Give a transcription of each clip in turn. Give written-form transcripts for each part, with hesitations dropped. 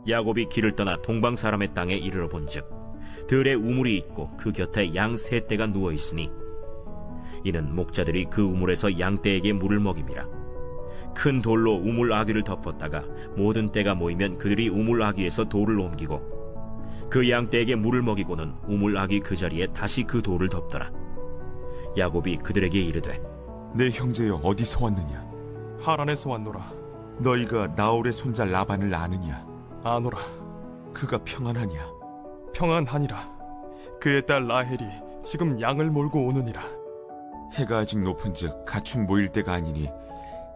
야곱이 길을 떠나 동방 사람의 땅에 이르러 본즉 들에 우물이 있고 그 곁에 양 세 떼가 누워 있으니 이는 목자들이 그 우물에서 양 떼에게 물을 먹임이라. 큰 돌로 우물 아귀를 덮었다가 모든 떼가 모이면 그들이 우물 아귀에서 돌을 옮기고 그 양 떼에게 물을 먹이고는 우물 아귀 그 자리에 다시 그 돌을 덮더라. 야곱이 그들에게 이르되 내 형제여 어디서 왔느냐? 하란에서 왔노라. 너희가 나홀의 손자 라반을 아느냐? 아노라. 그가 평안하냐? 평안하니라. 그의 딸 라헬이 지금 양을 몰고 오느니라. 해가 아직 높은즉 가축 모일 때가 아니니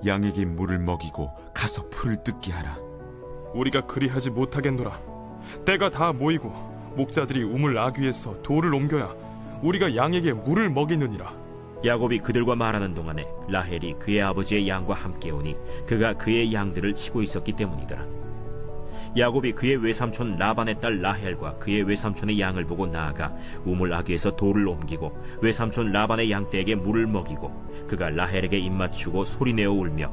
양에게 물을 먹이고 가서 풀을 뜯게 하라. 우리가 그리하지 못하겠노라. 때가 다 모이고 목자들이 우물 아귀에서 돌을 옮겨야 우리가 양에게 물을 먹이느니라. 야곱이 그들과 말하는 동안에 라헬이 그의 아버지의 양과 함께 오니 그가 그의 양들을 치고 있었기 때문이더라. 야곱이 그의 외삼촌 라반의 딸 라헬과 그의 외삼촌의 양을 보고 나아가 우물 아귀에서 돌을 옮기고 외삼촌 라반의 양떼에게 물을 먹이고 그가 라헬에게 입맞추고 소리내어 울며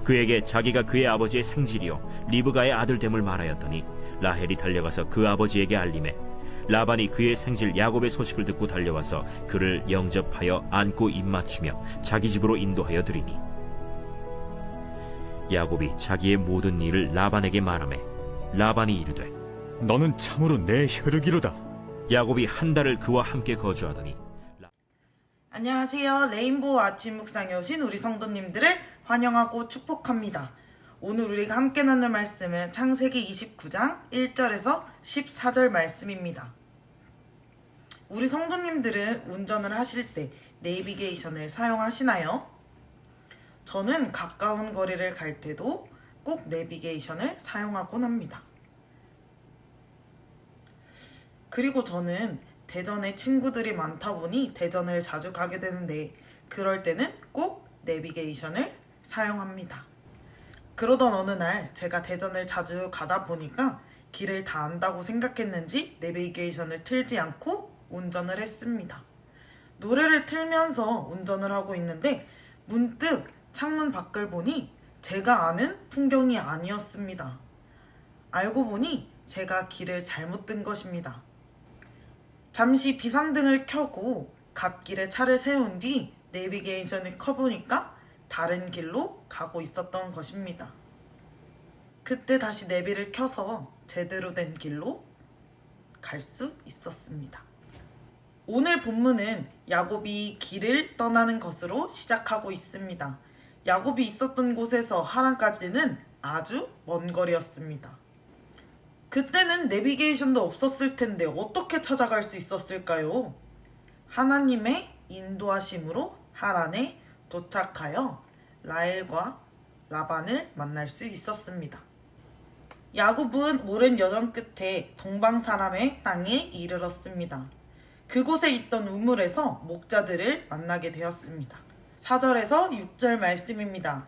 그에게 자기가 그의 아버지의 생질이요 리브가의 아들됨을 말하였더니 라헬이 달려가서 그 아버지에게 알림해 라반이 그의 생질 야곱의 소식을 듣고 달려와서 그를 영접하여 안고 입맞추며 자기 집으로 인도하여 드리니 야곱이 자기의 모든 일을 라반에게 말하매 라반이 이르되 너는 참으로 내 혈육이로다. 야곱이 한 달을 그와 함께 거주하더니 안녕하세요. 레인보우 아침 묵상에 오신 우리 성도님들을 환영하고 축복합니다. 오늘 우리가 함께 나눌 말씀은 창세기 29장 1절에서 14절 말씀입니다. 우리 성도님들은 운전을 하실 때 내비게이션을 사용하시나요? 저는 가까운 거리를 갈 때도 꼭 내비게이션을 사용하곤 합니다. 그리고 저는 대전에 친구들이 많다 보니 대전을 자주 가게 되는데 그럴 때는 꼭 내비게이션을 사용합니다. 그러던 어느 날 제가 대전을 자주 가다 보니까 길을 다 안다고 생각했는지 내비게이션을 틀지 않고 운전을 했습니다. 노래를 틀면서 운전을 하고 있는데 문득 창문 밖을 보니 제가 아는 풍경이 아니었습니다. 알고 보니 제가 길을 잘못 든 것입니다. 잠시 비상등을 켜고 갓길에 차를 세운 뒤 내비게이션을 켜보니까 다른 길로 가고 있었던 것입니다. 그때 다시 내비를 켜서 제대로 된 길로 갈 수 있었습니다. 오늘 본문은 야곱이 길을 떠나는 것으로 시작하고 있습니다. 야곱이 있었던 곳에서 하란까지는 아주 먼 거리였습니다. 그때는 내비게이션도 없었을 텐데 어떻게 찾아갈 수 있었을까요? 하나님의 인도하심으로 하란에 도착하여 라헬과 라반을 만날 수 있었습니다. 야곱은 오랜 여정 끝에 동방 사람의 땅에 이르렀습니다. 그곳에 있던 우물에서 목자들을 만나게 되었습니다. 4절에서 6절 말씀입니다.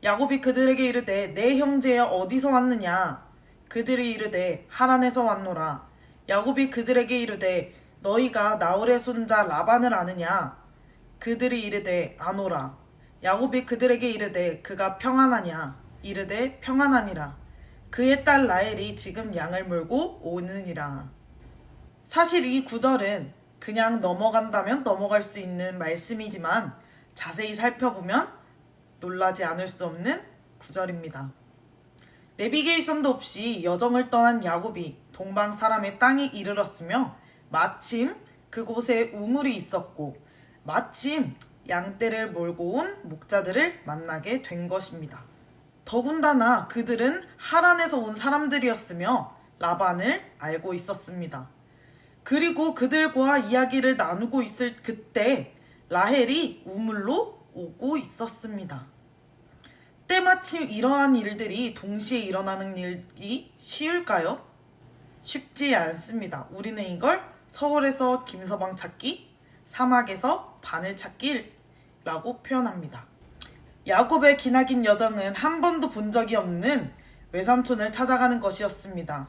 야곱이 그들에게 이르되 내 형제여 어디서 왔느냐? 그들이 이르되 하란에서 왔노라. 야곱이 그들에게 이르되 너희가 나홀의 손자 라반을 아느냐? 그들이 이르되 아노라. 야곱이 그들에게 이르되 그가 평안하냐? 이르되 평안하니라. 그의 딸 라헬이 지금 양을 몰고 오느니라. 사실 이 구절은 그냥 넘어간다면 넘어갈 수 있는 말씀이지만 자세히 살펴보면 놀라지 않을 수 없는 구절입니다. 내비게이션도 없이 여정을 떠난 야곱이 동방 사람의 땅에 이르렀으며 마침 그곳에 우물이 있었고 마침 양떼를 몰고 온 목자들을 만나게 된 것입니다. 더군다나 그들은 하란에서 온 사람들이었으며 라반을 알고 있었습니다. 그리고 그들과 이야기를 나누고 있을 그때 라헬이 우물로 오고 있었습니다. 때마침 이러한 일들이 동시에 일어나는 일이 쉬울까요? 쉽지 않습니다. 우리는 이걸 서울에서 김서방 찾기, 사막에서 바늘 찾기라고 표현합니다. 야곱의 기나긴 여정은 한 번도 본 적이 없는 외삼촌을 찾아가는 것이었습니다.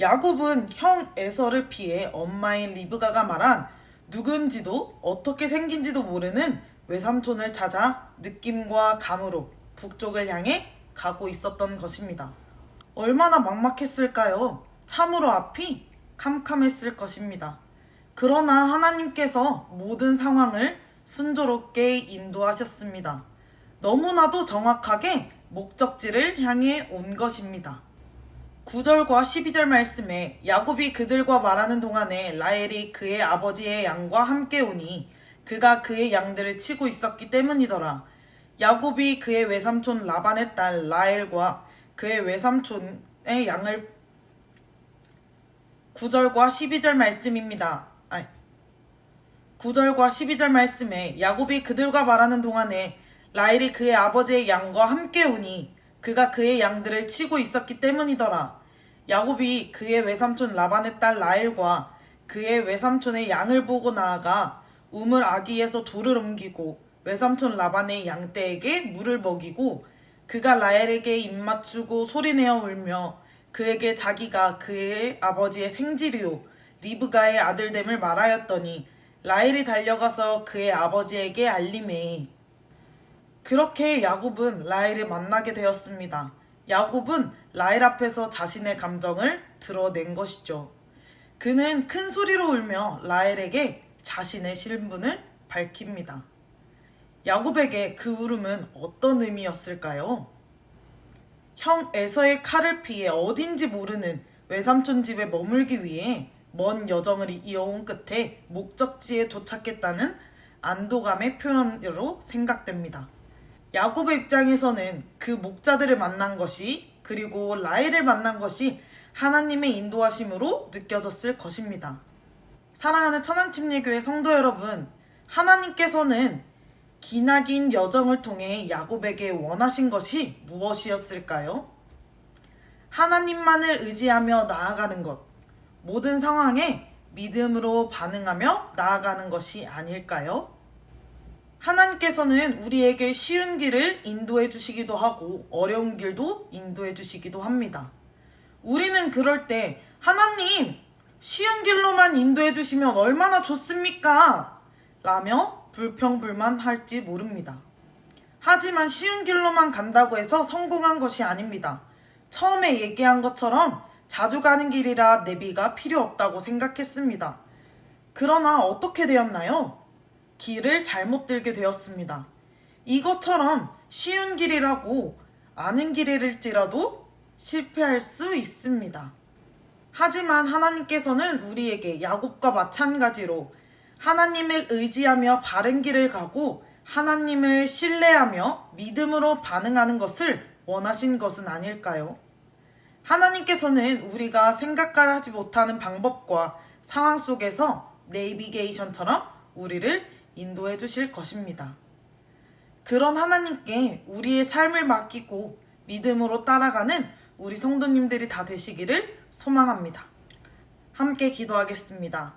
야곱은 형 에서를 피해 엄마인 리브가가 말한 누군지도 어떻게 생긴지도 모르는 외삼촌을 찾아 느낌과 감으로 북쪽을 향해 가고 있었던 것입니다. 얼마나 막막했을까요? 참으로 앞이 캄캄했을 것입니다. 그러나 하나님께서 모든 상황을 순조롭게 인도하셨습니다. 너무나도 정확하게 목적지를 향해 온 것입니다. 9절과 12절 말씀에 야곱이 그들과 말하는 동안에 라헬이 그의 아버지의 양과 함께 오니 그가 그의 양들을 치고 있었기 때문이더라. 야곱이 그의 외삼촌 라반의 딸 라헬과 그의 외삼촌의 양을 9절과 12절 말씀입니다. 9절과 12절 말씀에 야곱이 그들과 말하는 동안에 라헬이 그의 아버지의 양과 함께 오니 그가 그의 양들을 치고 있었기 때문이더라. 야곱이 그의 외삼촌 라반의 딸 라헬과 그의 외삼촌의 양을 보고 나아가 우물 아기에서 돌을 옮기고 외삼촌 라반의 양떼에게 물을 먹이고 그가 라헬에게 입맞추고 소리내어 울며 그에게 자기가 그의 아버지의 생질이요 리브가의 아들됨을 말하였더니 라헬이 달려가서 그의 아버지에게 알림해. 그렇게 야곱은 라헬을 만나게 되었습니다. 야곱은 라헬 앞에서 자신의 감정을 드러낸 것이죠. 그는 큰 소리로 울며 라헬에게 자신의 신분을 밝힙니다. 야곱에게 그 울음은 어떤 의미였을까요? 형 에서의 칼을 피해 어딘지 모르는 외삼촌 집에 머물기 위해 먼 여정을 이어온 끝에 목적지에 도착했다는 안도감의 표현으로 생각됩니다. 야곱의 입장에서는 그 목자들을 만난 것이 그리고 라헬을 만난 것이 하나님의 인도하심으로 느껴졌을 것입니다. 사랑하는 천안침례교회 성도 여러분, 하나님께서는 기나긴 여정을 통해 야곱에게 원하신 것이 무엇이었을까요? 하나님만을 의지하며 나아가는 것, 모든 상황에 믿음으로 반응하며 나아가는 것이 아닐까요? 하나님께서는 우리에게 쉬운 길을 인도해 주시기도 하고 어려운 길도 인도해 주시기도 합니다. 우리는 그럴 때 하나님, 쉬운 길로만 인도해 주시면 얼마나 좋습니까? 라며 불평불만할지 모릅니다. 하지만 쉬운 길로만 간다고 해서 성공한 것이 아닙니다. 처음에 얘기한 것처럼 자주 가는 길이라 내비가 필요 없다고 생각했습니다. 그러나 어떻게 되었나요? 길을 잘못 들게 되었습니다. 이것처럼 쉬운 길이라고 아는 길일지라도 실패할 수 있습니다. 하지만 하나님께서는 우리에게 야곱과 마찬가지로 하나님을 의지하며 바른 길을 가고 하나님을 신뢰하며 믿음으로 반응하는 것을 원하신 것은 아닐까요? 하나님께서는 우리가 생각하지 못하는 방법과 상황 속에서 내비게이션처럼 우리를 인도해 주실 것입니다. 그런 하나님께 우리의 삶을 맡기고 믿음으로 따라가는 우리 성도님들이 다 되시기를 소망합니다. 함께 기도하겠습니다.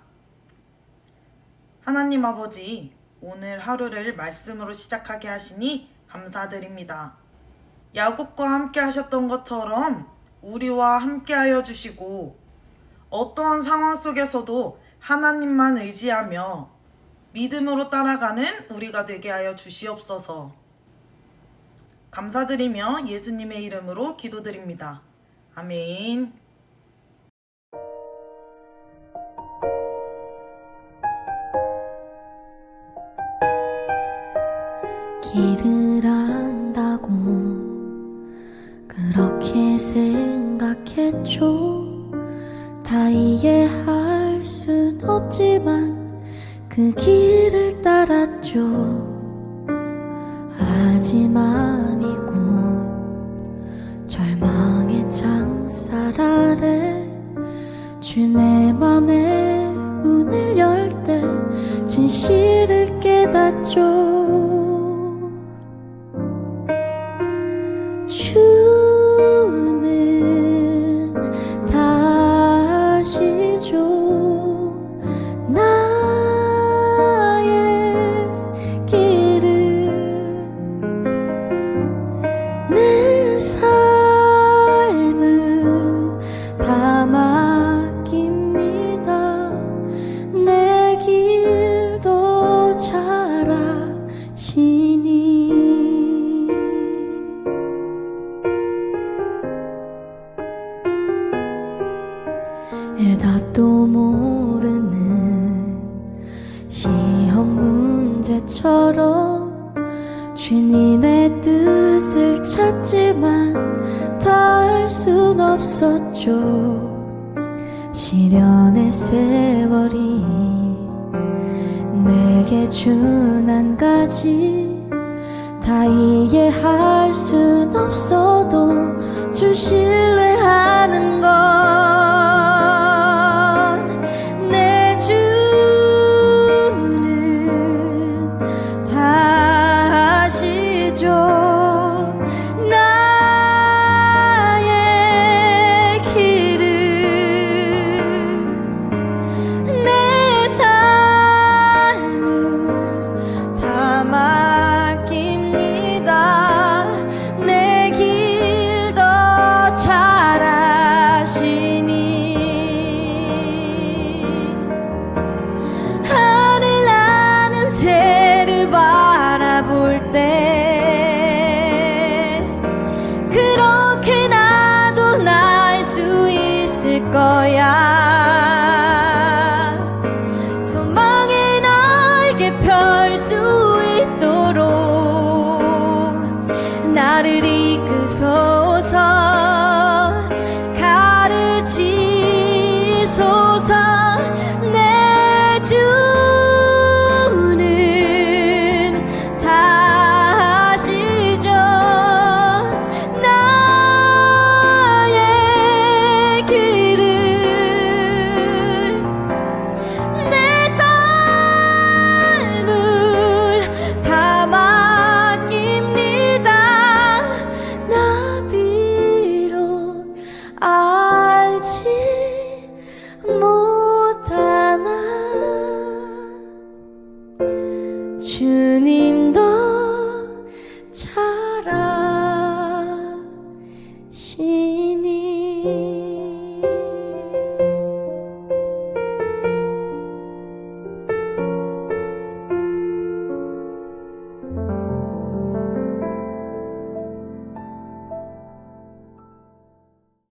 하나님 아버지, 오늘 하루를 말씀으로 시작하게 하시니 감사드립니다. 야곱과 함께 하셨던 것처럼 우리와 함께 하여 주시고 어떠한 상황 속에서도 하나님만 의지하며 믿음으로 따라가는 우리가 되게 하여 주시옵소서. 감사드리며 예수님의 이름으로 기도드립니다. 아멘. 길을 안다고 그렇게 생각했죠. 다 이해할 순 없지만 그 길을 따랐죠. 하지만 이곳 절망의 창살 아래 주 내 맘에 문을 열 때 진실을 깨닫죠. 주는 다시죠. 나의 길을 내 삶을 다 맡깁니다. 내 길도 잘 아시니 해답도 모르는 시험 문제처럼 주님의 뜻을 찾지만 다 할 순 없었죠. 시련의 세월이 내게 준 한 가지 다 이해할 순 없어도 주 신뢰하는 것 내 주는 다 아시죠. 나의 길을 내 삶을 다 맡깁니다. 내 길 더 잘 아시니 하늘 나는 새를 바라볼 때 그렇게 나도 날 수 있을 거야. 소망의 날개 펼 수 있도록 나를 이끄소서.